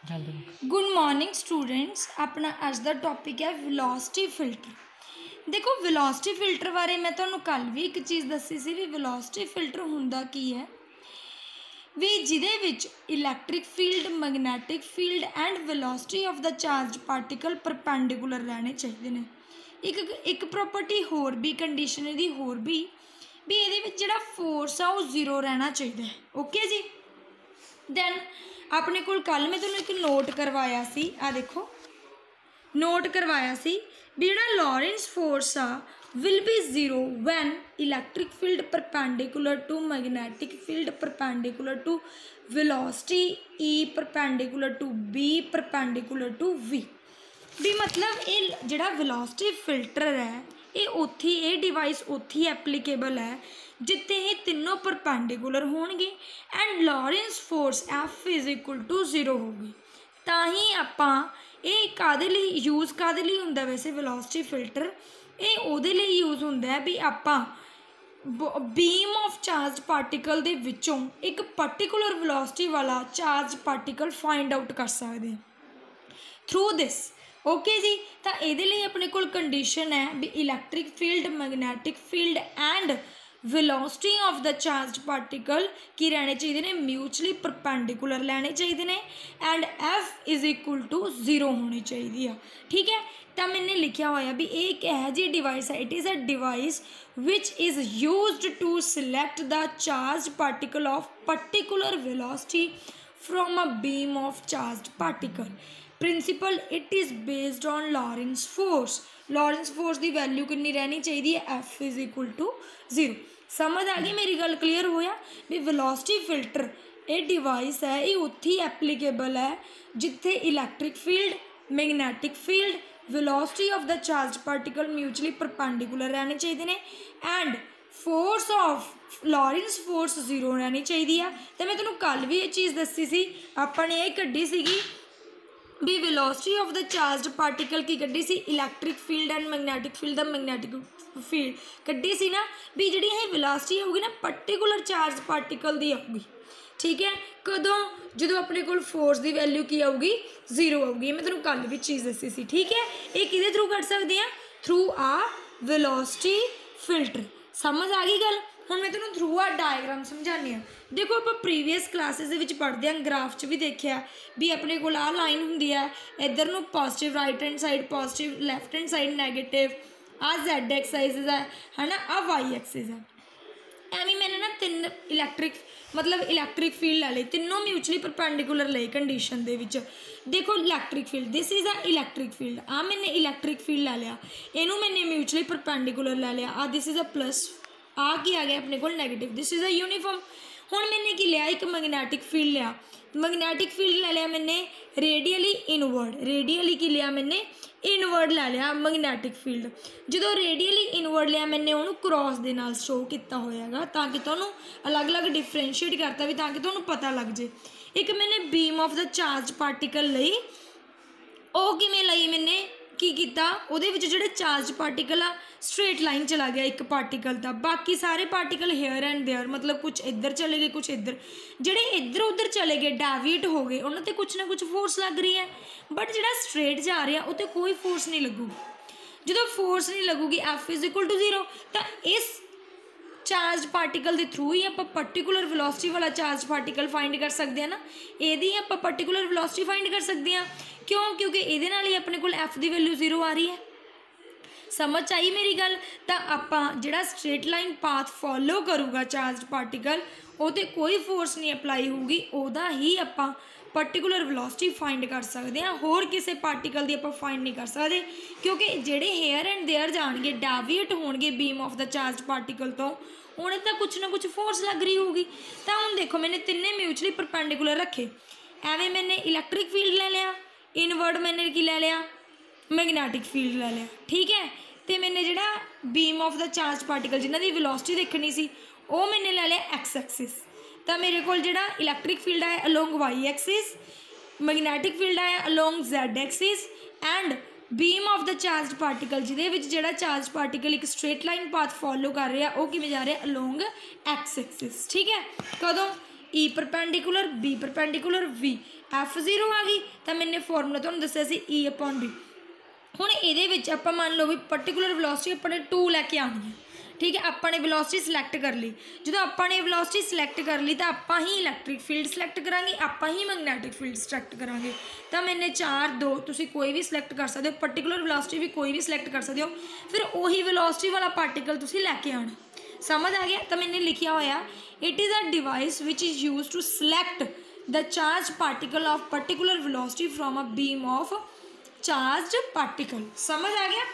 Good morning students. अपना अज का topic है वेलोसिटी फिल्टर। देखो वेलोसिटी फिल्टर बारे मैं तुहानू कल भी एक चीज़ दसी सी भी वेलोसिटी फिल्टर हुंदा की है भी जिहदे विच electric field magnetic field and velocity of the charge particle perpendicular रहने चाहिए ने। एक प्रॉपर्टी होर भी कंडीशन इहदी होर भी इहदे विच जिहड़ा फोर्स आ वो जीरो रहना चाहिए। ओके जी। दैन अपने कोल कल मैं तुहानू एक नोट करवाया सी, आ देखो नोट करवाया सी भी जिहड़ा लॉरेंस फोर्स आ will be zero when electric field perpendicular to magnetic field perpendicular to velocity E perpendicular to B perpendicular to V. भी मतलब ये जिहड़ा वेलोसिटी फिल्टर है ये डिवाइस उत्थे एप्लीकेबल है जिथे ये तीनों परपेंडिकुलर होणगे and Lorentz force F is equal to zero होगी। ताही आपां ये कादे लई यूज़ कादे लई हुंदा वैसे वेलोसिटी फिल्टर ये उहदे लई यूज़ हुंदा है भी आपां बीम ऑफ चार्ज पार्टिकल दे विचों एक पर्टिकुलर वेलोसिटी वाला चार्ज पार्टिकल फाइंड आउट कर सकते हैं थ्रू दिस। ओके जी। तो ये अपने को कंडीशन है भी electric field magnetic field and velocity of the charge particle की रहने चाहिए ने म्यूचुअली परपेंडिकुलर लेने चाहिए ने and F is equal to zero होनी चाहिए। ठीक है। तो मैंने लिखा होया भी एक है जी डिवाइस है, it is a device which is used to select the charge particle of particular velocity from a beam of charge particle. Principle it is based on Lorentz force. Lorentz force की value कितनी रहनी चाहिए है, F is equal to zero. समझ आ गई मेरी गल क्लीयर होया भी वेलोसिटी फिल्टर ये डिवाइस है ये उत्थे एप्लीकेबल है जिथे electric field magnetic field velocity of the charge particle mutually perpendicular रहने चाहिए ने and force of Lawrence force zero रहनी चाहिए है। तो मैं तुहानू कल भी ये चीज़ दसी सी आपने ये कड्डी सीगी भी velocity of the charge particle की कड्डी सी electric field and magnetic field the magnetic field कड्डी सी ना भी जिहड़ी ये वेलोसिटी होगी ना पर्टिकुलर चार्ज पार्टिकल दी आऊगी। ठीक है। कदों जो अपने को फोर्स की वैल्यू की आऊगी जीरो आऊगी। मैं तुहानू कल भी चीज़ दसी सी। ठीक है। ये किहदे थ्रू कर सकते हैं, थ्रू आ वेलोसिटी फिल्टर। समझ आ गई गल। हुण मैं तुहानू थ्रू आ डायग्राम समझानी हाँ। देखो आप प्रीवियस क्लासिस के पढ़ते हैं ग्राफ च भी देखा भी अपने को आ लाइन होंगी है इधर नू positive right hand side positive left hand side negative आ Z एक्साइज है ना आ Y एक्सिस है। एवं मैंने ना तीन इलैक्ट्रिक फील्ड लै ली तीनों म्यूचुअली परपेंडिकुलर ले कंडीशन दे विच। देखो electric field this is a electric field आ मैंने इलैक्ट्रिक फील्ड लै लिया इनू मैंने म्यूचुअली परपेंडिकुलर लै लिया आ दिस इज़ अ प्लस आ की आ गया अपने को negative this is a uniform. हुण मैंने की लिया एक मैगनैटिक फील्ड लिया मैगनैटिक फील्ड लै लिया मैंने रेडियली की लिया मैंने इनवर्ड लै लिया मैगनैटिक फील्ड। जो रेडियली इनवर्ड लिया मैंने उन्होंने क्रॉस के नाल शो किया होएगा ताकि तुहानू अलग अलग डिफरेंशिएट करता भी ताकि तुहानू पता लग जाए। एक मैंने beam of the charge particle लई ओ किवें लई मैंने की कीता उहदे विच जिहड़े चार्ज पार्टिकल आ स्ट्रेट लाइन चला गया एक पार्टिकल का बाकी सारे पार्टिकल हेयर एंड देयर मतलब कुछ इधर चले गए कुछ इधर जिहड़े इधर उधर चले गए डेविएट हो गए उन्होंने तो कुछ ना कुछ फोर्स लग रही है बट जिहड़ा स्ट्रेट जा रहा उत्ते कोई फोर्स नहीं लगूगी। जो फोर्स नहीं लगूगी F is equal to zero. तो इस चार्ज पार्टिकल के थ्रू ही आप पर्टिकुलर वेलोसिटी वाला चार्ज पार्टिकल फाइंड कर सकते हैं ना यदी आप पर्टिकुलर वेलोसिटी फाइंड कर सकते हैं। क्यों क्योंकि ये अपने को एफ की वैल्यू जीरो आ रही है। समझ आई मेरी गल। तो आपां जिहड़ा स्ट्रेट लाइन पाथ फॉलो करूगा चार्ज पार्टिकल वो तो कोई फोर्स नहीं अप्लाई होगी उहदा ही आपां पर्टिकुलर वेलोसिटी फाइंड कर सकते हैं होर किसी पार्टिकल की आप फाइंड नहीं कर सकते क्योंकि जेडे हेयर एंड देयर जाएंगे डेविएट होणगे beam of the charge particle तो उन्हें तो कुछ ना कुछ फोर्स लग रही होगी। तो हुण देखो मैंने तिन्ने म्यूचुअली परपेंडिकुलर रखे एवं मैंने इलैक्ट्रिक फील्ड ले लिया इनवर्ड मैंने की ले लिया मैगनैटिक फील्ड ले लिया। ठीक है। तो मैंने जिहड़ा beam of the charge particle जिन्हां दी वेलोसिटी देखनी सी वो मैंने ले लिया एक्स एक्सिस। तो मेरे को जिहड़ा इलैक्ट्रिक फील्ड आया along Y axis magnetic field आया along Z axis and beam of the charge particle जिहदे विच जिहड़ा चार्ज पार्टिकल एक स्ट्रेट लाइन पाथ फॉलो कर रहा वो किवें जा रहा अलोंग एक्स एक्सिस। ठीक है। कदों E perpendicular B perpendicular V F 0 आ गई। तो मैंने फॉर्मूला तुहानूं दस्सिया सी ई अपॉन बी। हुण इहदे विच आपां मान लो भी पर्टिकुलर वेलोसिटी अपने 2 लैके आनी है, ठीक है। आपने वेलोसिटी सिलैक्ट कर ली, जो आपने वेलोसिटी सिलैक्ट कर ली तो आप ही इलैक्ट्रिक फील्ड सिलैक्ट करांगे, आप ही मैगनैटिक फील्ड सिलैक्ट करांगे। तो मैंने 4 2 तुसीं कोई भी सिलैक्ट कर सकते हो, पर्टिकुलर वेलोसिटी भी कोई भी सिलैक्ट कर सकते हो, फिर उही वेलोसिटी वाला पार्टिकल तुसीं लैके आना। समझ आ गया। तो मैंने लिखिया होया it is a device which is use to select the charge particle of particular velocity from a beam of charge particle. समझ आ गया।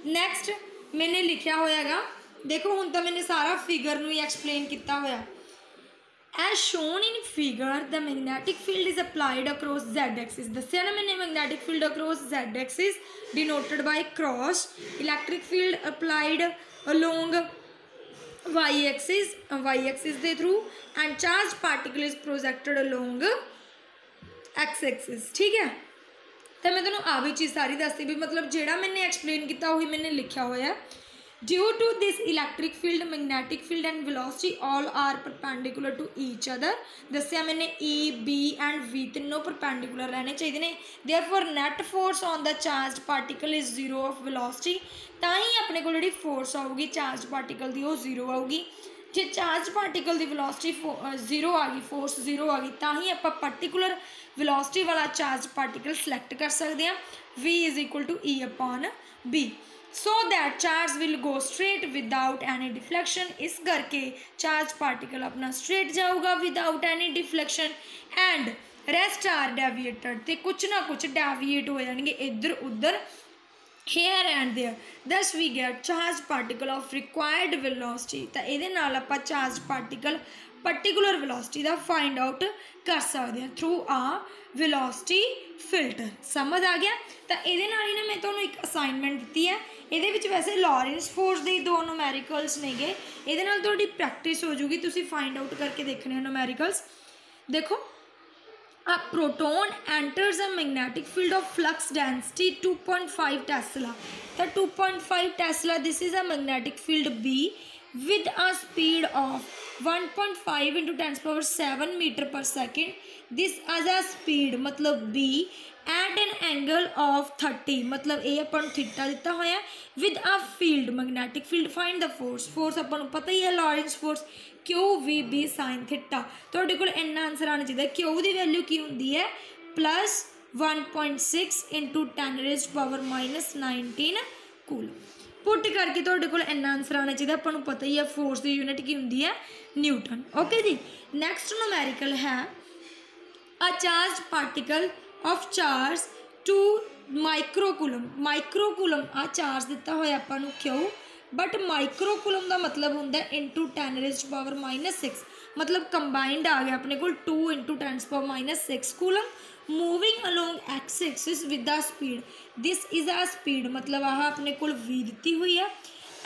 नैक्सट मैंने लिखा होयागा, देखो हुण तो मैंने सारा फिगर नूं ही एक्सप्लेन किया होया। As shown in figure the magnetic field is applied across Z axis. दस्सिया ना मैंने magnetic field across Z axis denoted by cross, electric field applied along Y axis के through and charge particle is projected along X axis. ठीक है। तो मैं तुहानूं आ भी चीज़ सारी दसती भी, मतलब जिहड़ा मैंने एक्सप्लेन किया वही मैंने लिखा होया। Due to this electric field magnetic field and velocity all are perpendicular to each other. दस्सिया मैंने ई बी एंड वी तीनों परपेंडिकुलर रहने चाहिए ने। Therefore net force on the charge particle is 0 of velocity. तां ही अपने कोल जिहड़ी फोर्स आऊगी चार्ज पार्टिकल की वो 0 आऊगी। जे चार्ज पार्टिकल की वेलोसिटी 0 आ गई, फोर्स 0 आ गई, तां ही आपां पर्टिकुलर वेलोसिटी वाला चार्ज पार्टिकल सिलैक्ट कर सकते हैं। V is equal to E upon B, so that charge will go straight without any deflection. इस करके चार्ज पार्टिकल अपना स्ट्रेट जाऊगा without any deflection and rest are deviated, तो कुछ ना कुछ डेविएट हो जाएंगे इधर उधर here and there, thus we get charge particle of required velocity। तो ये नाल आपां चार्ज पार्टिकल पर्टिकुलर वेलोसिटी का फाइंड आउट कर सकते हैं थ्रू आ वेलोसिटी फिल्टर। समझ आ गया। तो ये नाल ही ना मैं तुहानूं एक असाइनमेंट दी है, ये वैसे लॉरेंस फोर्स के 2 न्यूमैरिकल्स ने गे, ये नाल तुहाडी प्रैक्टिस हो जूगी, तुसीं फाइंड आउट करके देखने न्यूमैरिकल्स। देखो, a proton enters a magnetic field of flux density 2.5 Tesla। The 2.5 Tesla, this is a magnetic field B with a speed of 1.5 into 10 power 7 meter per second। This as a speed मतलब B at an angle of 30, मतलब ये अपन theta दिता होया with a field magnetic field। find the force अपन पता ही है Lorentz force q v B sine theta. तुहाडे कोल इन्ना आंसर आना चाहिए। क्यू की वैल्यू की होंदी है प्लस 1.6 इंटू 10⁻⁻19 कूलम। पुट करके तुहाडे कोल इन्ना आंसर आना चाहिए। आपां नूं पता ही है फोर्स की यूनिट की होंदी है न्यूटन। ओके जी। नैक्सट न्यूमैरिकल है a charge particle of charge 2 microcoulomb. Microcoulomb आ चार्ज दिता होया आपां नूं क्यू, बट माइक्रोकूलम का मतलब होंदा इंटू 10⁻⁻6, मतलब कंबाइंड आ गया अपने को 2 into 10⁻⁻6 coulomb moving along X axis with the speed. This is a speed, मतलब आह अपने को वी दी हुई है।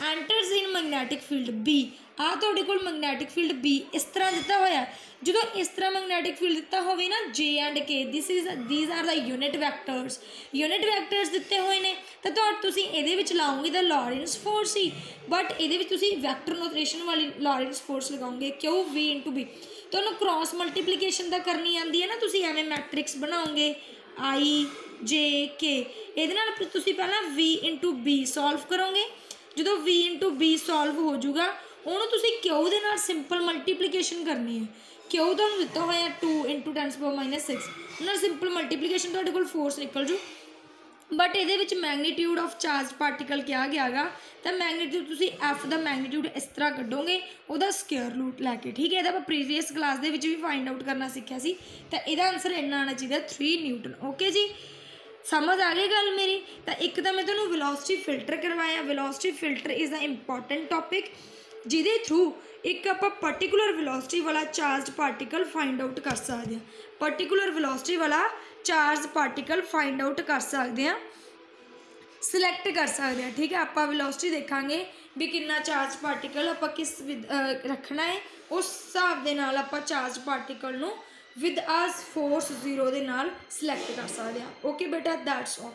Enters in magnetic field B, आ तुहाडे कोल मैगनैटिक फील्ड बी इस तरह दिता होया। जो इस तरह मैगनैटिक फील्ड दिता होवे ना J and K, these are the unit vectors दिते हुए ने। तो तुसीं इहदे विच लाओगे तो लॉरेंस फोर्स ही, बट इहदे विच तुसीं वैक्टर नोटेशन वाली लॉरेंस फोर्स लगाओगे क्यू V इंटू बी। तुहानूं क्रॉस मल्टीप्लीकेशन तो करनी आती है ना, तुसीं एवें मैट्रिक्स बनाओगे I J K, इहदे नाल तुसीं पहलां V इंटू बी सॉल्व करोगे। जो V इंटू बी सॉल्व हो जूगा उन्होंने तुसीं क्यू दे नाल सिंपल मल्टीप्लीकेशन करनी है। क्यू तुहानूं दिता होया 2 इंटू 10⁻⁻6, उन्होंने सिंपल मल्टीप्लीकेशन तुहाडे कोल फोर्स निकल जू। बट ये मैगनीट्यूड ऑफ चार्ज पार्टिकल क्या गया गा, तो मैगनीट्यूड तुसीं एफ का मैगनीट्यूड इस तरह कड्डोगे वह स्केयर रूट लैके। ठीक है। आप प्रीवियस क्लास के भी फाइंड आउट करना सीखा सी। तो यदा आंसर इन्ना आना चाहिए 3 न्यूटन। ओके जी, समझ आ गई गल मेरी। तो एक तो मैं तुहानूं वेलोसिटी फिल्टर करवाया। Velocity filter is a important topic जिहदे थ्रू एक आप पर्टिकुलर वेलोसिटी वाला चार्ज पार्टिकल फाइंड आउट कर सकते हैं। पर्टिकुलर वेलोसिटी वाला चार्ज पार्टिकल फाइंड आउट कर सकते हैं, सिलैक्ट कर सकते हैं। ठीक है। आप वेलोसिटी देखांगे भी कितना चार्ज पार्टिकल आप किस रखना है, उस हिसाब के नाल आप चार्ज पार्टिकल नूं विद आ फोर्स 0 के नाल सिलैक्ट कर सकते हैं। ओके बेटा, दैट्स ऑल।